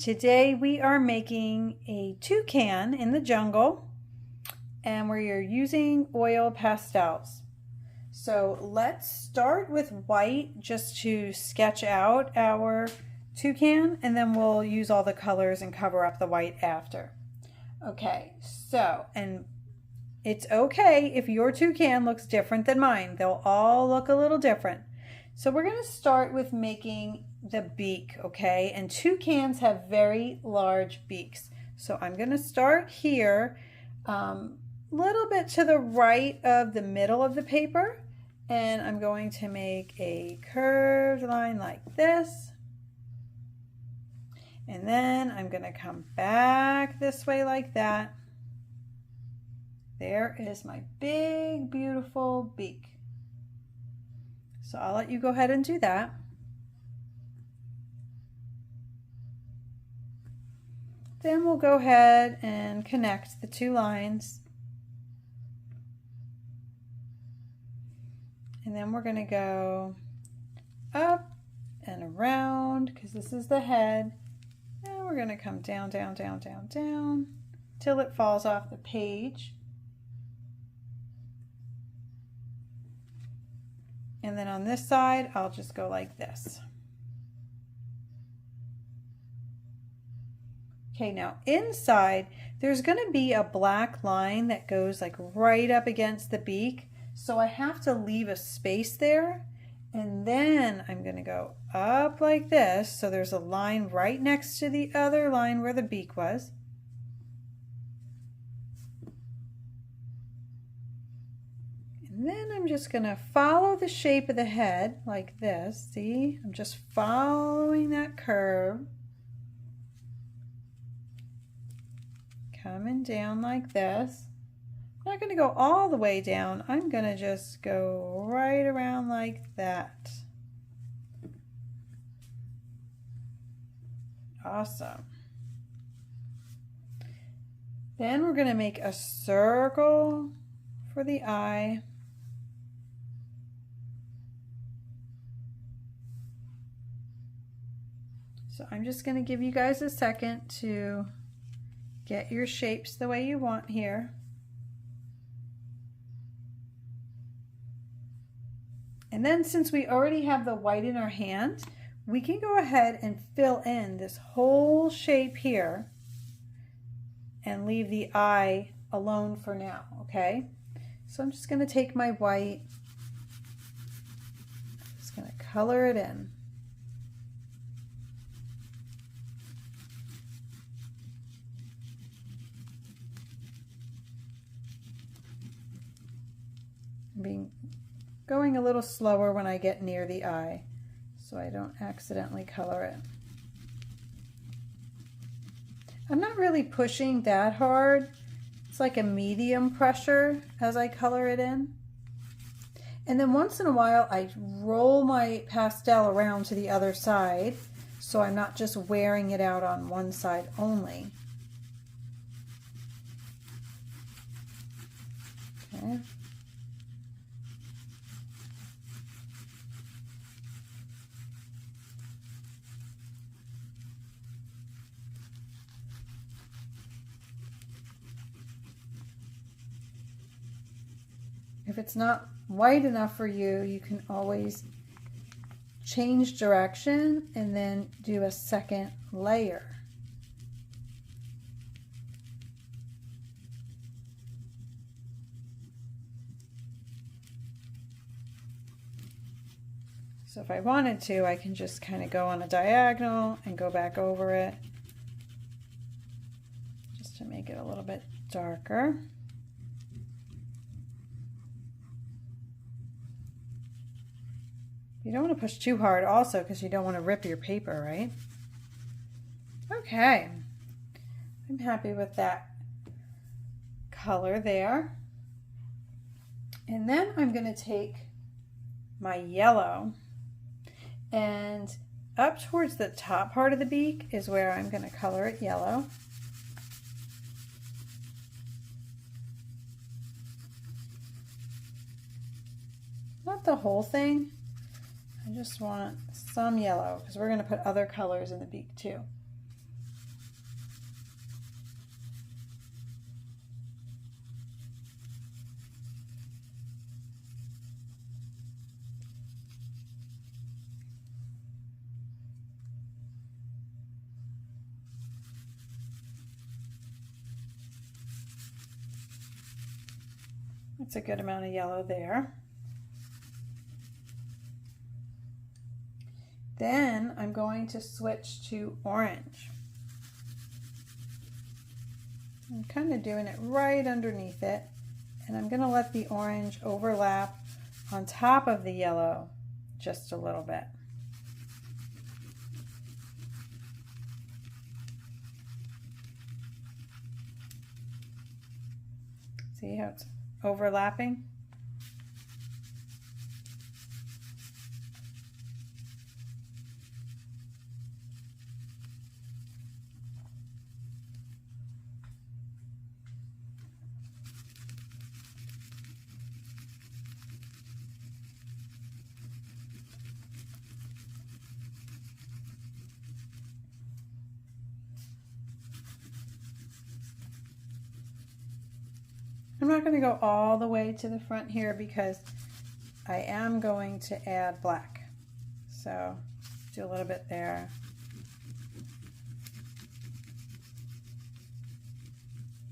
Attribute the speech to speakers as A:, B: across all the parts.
A: Today we are making a toucan in the jungle and we're using oil pastels. So let's start with white just to sketch out our toucan, and then we'll use all the colors and cover up the white after. Okay, so, and it's okay if your toucan looks different than mine. They'll all look a little different. So we're going to start with making the beak, okay? And toucans have very large beaks. So I'm going to start here, a little bit to the right of the middle of the paper. And I'm going to make a curved line like this. And then I'm going to come back this way like that. There is my big, beautiful beak. So I'll let you go ahead and do that. Then we'll go ahead and connect the two lines. And then we're going to go up and around because this is the head. And we're going to come down, down, down, down, down till it falls off the page. And then on this side, I'll just go like this. Okay, now inside, there's going to be a black line that goes like right up against the beak. So I have to leave a space there. And then I'm going to go up like this. So there's a line right next to the other line where the beak was. And then I'm just going to follow the shape of the head like this. See, I'm just following that curve. Coming down like this. I'm not going to go all the way down. I'm going to just go right around like that. Awesome. Then we're going to make a circle for the eye. So I'm just going to give you guys a second to get your shapes the way you want here. And then since we already have the white in our hand, we can go ahead and fill in this whole shape here and leave the eye alone for now, okay? So I'm just going to take my white, just going to color it in. Going a little slower when I get near the eye so I don't accidentally color it. I'm not really pushing that hard. It's like a medium pressure as I color it in. And then once in a while I roll my pastel around to the other side so I'm not just wearing it out on one side only. Okay. If it's not white enough for you, you can always change direction and then do a second layer. So if I wanted to, I can just kind of go on a diagonal and go back over it just to make it a little bit darker. You don't want to push too hard also because you don't want to rip your paper, right? Okay, I'm happy with that color there. And then I'm going to take my yellow, and up towards the top part of the beak is where I'm going to color it yellow. Not the whole thing. I just want some yellow because we're going to put other colors in the beak too. That's a good amount of yellow there. Then I'm going to switch to orange. I'm kind of doing it right underneath it, and I'm going to let the orange overlap on top of the yellow just a little bit. See how it's overlapping? I'm not going to go all the way to the front here because I am going to add black. So do a little bit there.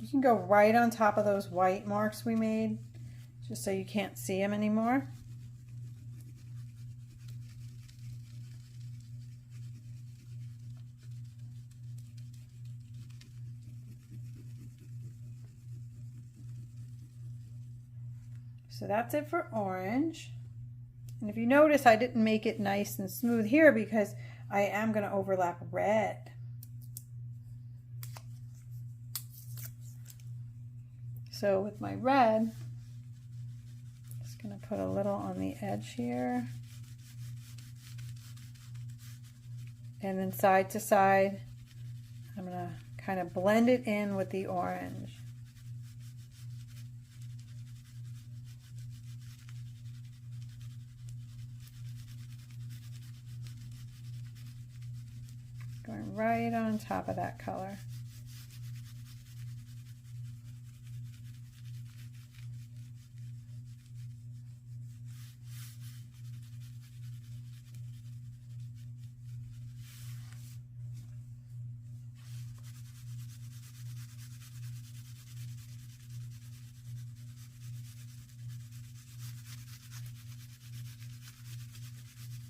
A: You can go right on top of those white marks we made, just so you can't see them anymore. So that's it for orange. And if you notice, I didn't make it nice and smooth here because I am going to overlap red. So with my red, just going to put a little on the edge here. And then side to side, I'm going to kind of blend it in with the orange. Going right on top of that color.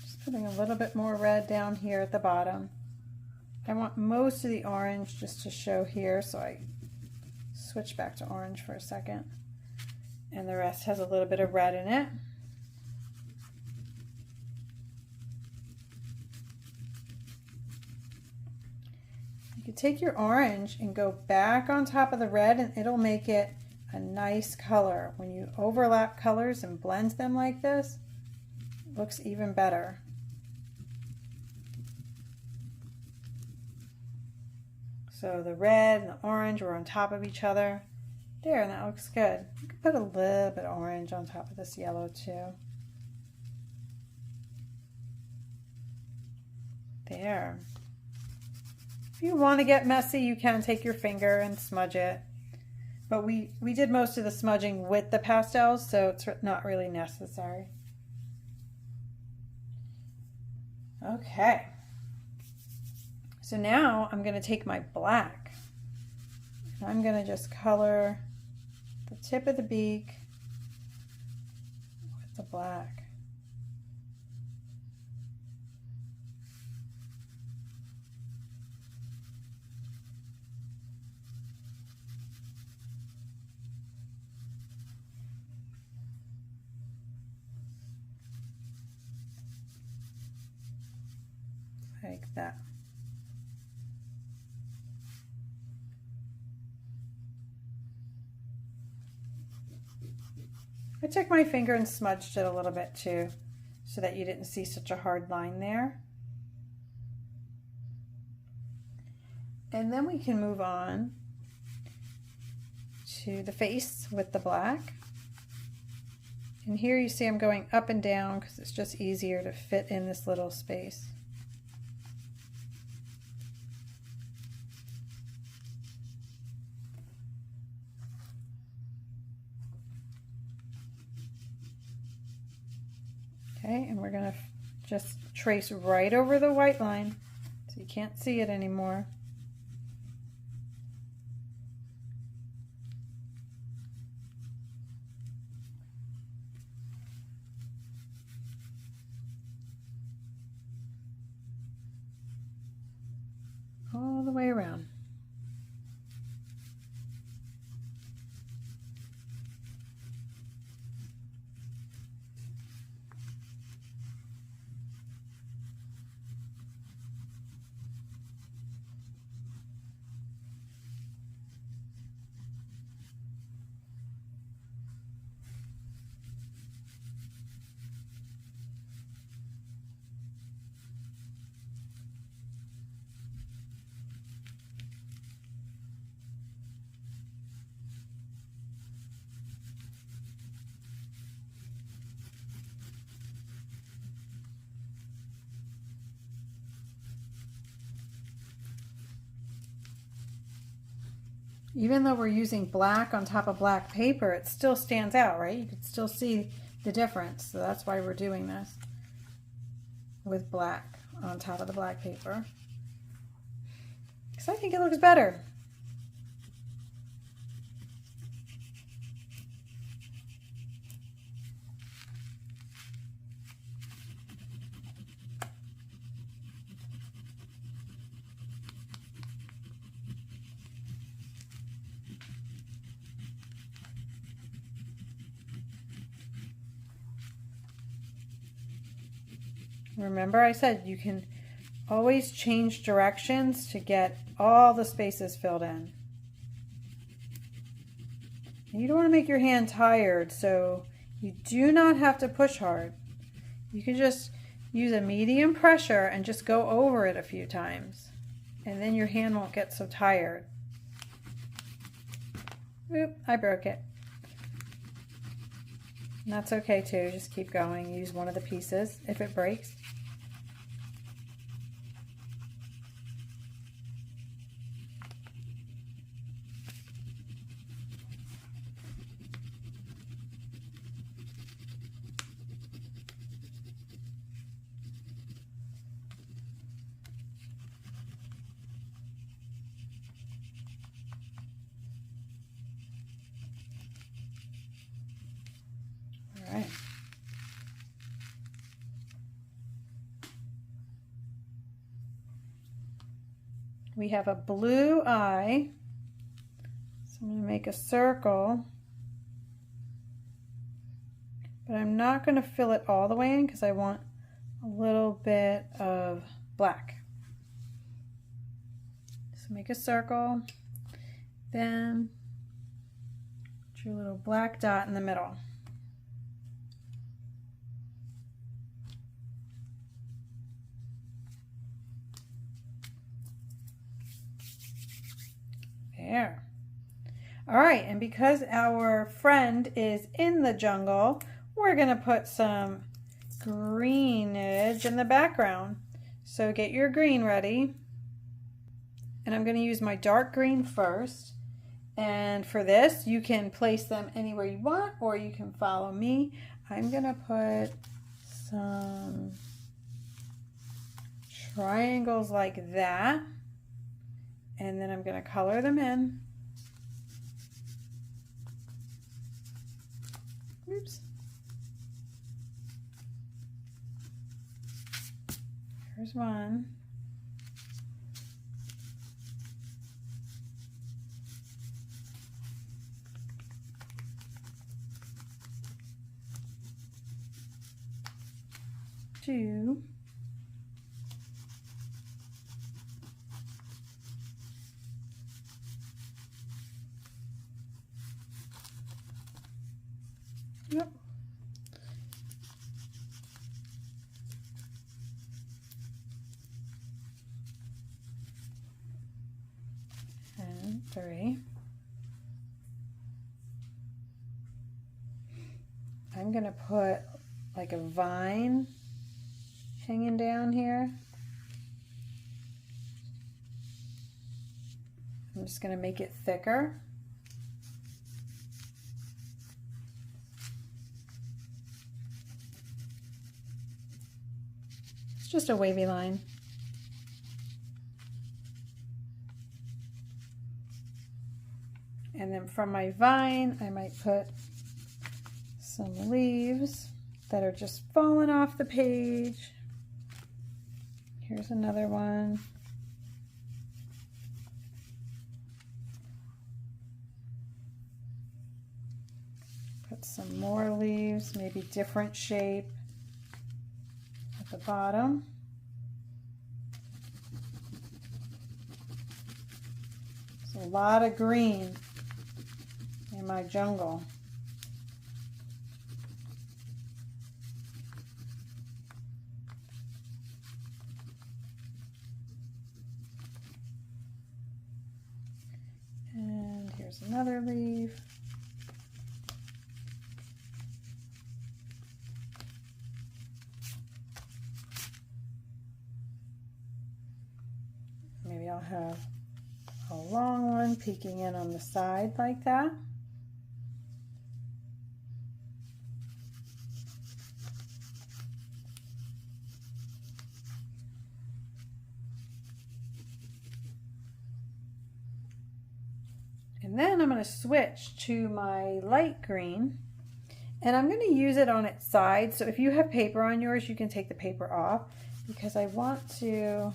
A: Just putting a little bit more red down here at the bottom. I want most of the orange just to show here, so I switch back to orange for a second. And the rest has a little bit of red in it. You could take your orange and go back on top of the red, and it'll make it a nice color. When you overlap colors and blend them like this, it looks even better. So the red and the orange were on top of each other. There, and that looks good. You could put a little bit of orange on top of this yellow too. There. If you want to get messy, you can take your finger and smudge it. But we did most of the smudging with the pastels, so it's not really necessary. Okay. So now I'm going to take my black, and I'm going to just color the tip of the beak with the black. Like that. I took my finger and smudged it a little bit too, so that you didn't see such a hard line there. And then we can move on to the face with the black. And here you see I'm going up and down because it's just easier to fit in this little space. Okay, and we're going to just trace right over the white line so you can't see it anymore. Even though we're using black on top of black paper, it still stands out, right? You can still see the difference. So that's why we're doing this with black on top of the black paper. Because I think it looks better. Remember I said you can always change directions to get all the spaces filled in. And you don't want to make your hand tired, so you do not have to push hard. You can just use a medium pressure and just go over it a few times. And then your hand won't get so tired. Oop, I broke it. And that's okay too, just keep going. Use one of the pieces if it breaks. All right. We have a blue eye, so I'm going to make a circle, but I'm not going to fill it all the way in because I want a little bit of black. So make a circle, then put your little black dot in the middle. There. All right, and because our friend is in the jungle, we're going to put some greenage in the background. So get your green ready. And I'm going to use my dark green first. And for this, you can place them anywhere you want, or you can follow me. I'm going to put some triangles like that. And then I'm going to color them in. Oops. Here's one. Two. Yep. And three. I'm going to put like a vine hanging down here. I'm just going to make it thicker. It's just a wavy line. And then from my vine, I might put some leaves that are just falling off the page. Here's another one. Put some more leaves, maybe different shape at the bottom. There's a lot of green in my jungle. And here's another leaf. Maybe I'll have a long one peeking in on the side like that. And then I'm going to switch to my light green, and I'm going to use it on its side. So if you have paper on yours, you can take the paper off, because I want to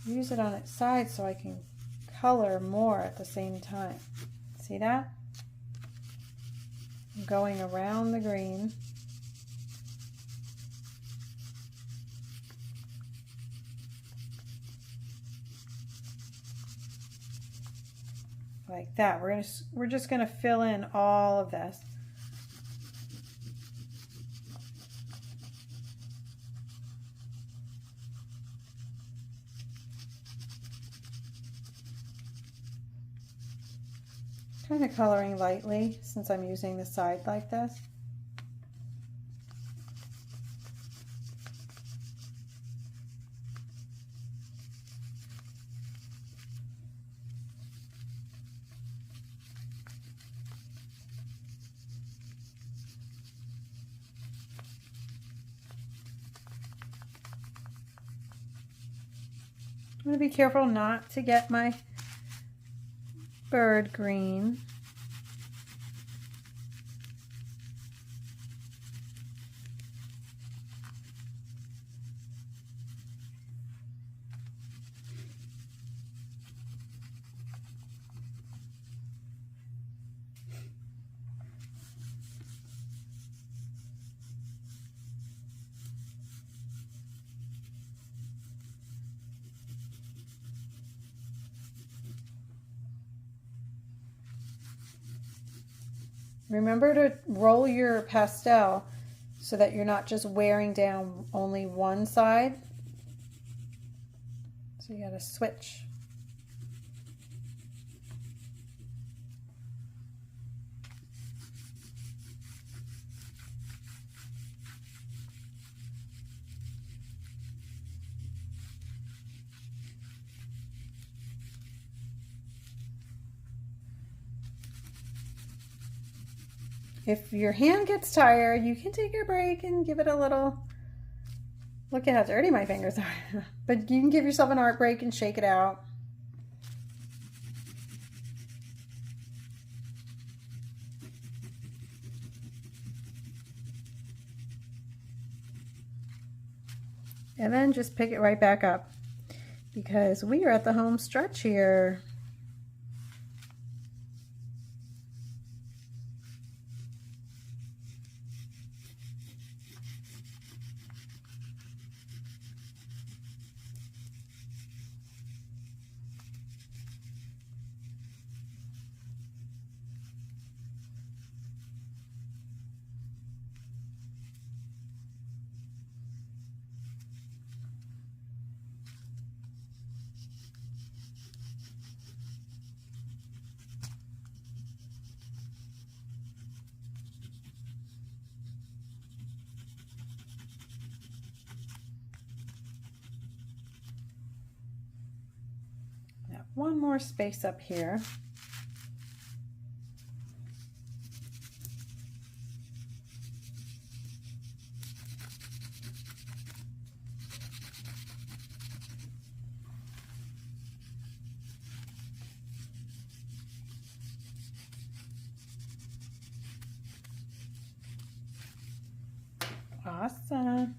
A: use it on its side so I can color more at the same time. See that? I'm going around the green. Like that. We're just gonna fill in all of this. Kind of coloring lightly since I'm using the side like this. I'm going to be careful not to get my bird green. Remember to roll your pastel so that you're not just wearing down only one side. So you gotta switch. If your hand gets tired, you can take a break and give it a little, look at how dirty my fingers are. But you can give yourself an art break and shake it out. And then just pick it right back up, because we are at the home stretch here. One more space up here. Awesome.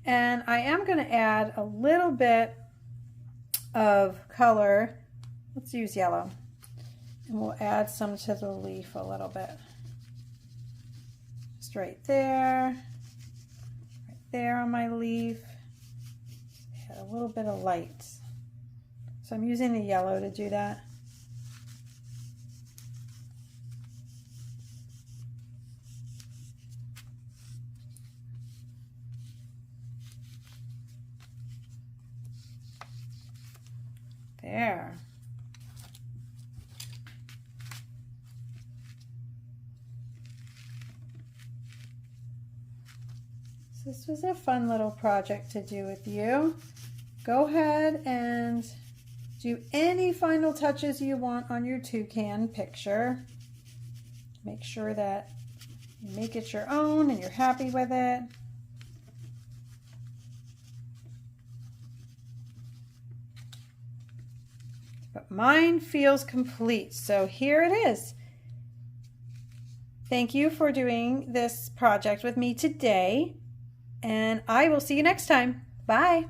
A: And I am going to add a little bit of color. Let's use yellow, and we'll add some to the leaf a little bit. Just right there on my leaf. Add a little bit of light. So I'm using the yellow to do that. There. This was a fun little project to do with you. go ahead and do any final touches you want on your toucan picture. Make sure that you make it your own and you're happy with it. But mine feels complete, so here it is. Thank you for doing this project with me today, and I will see you next time. Bye.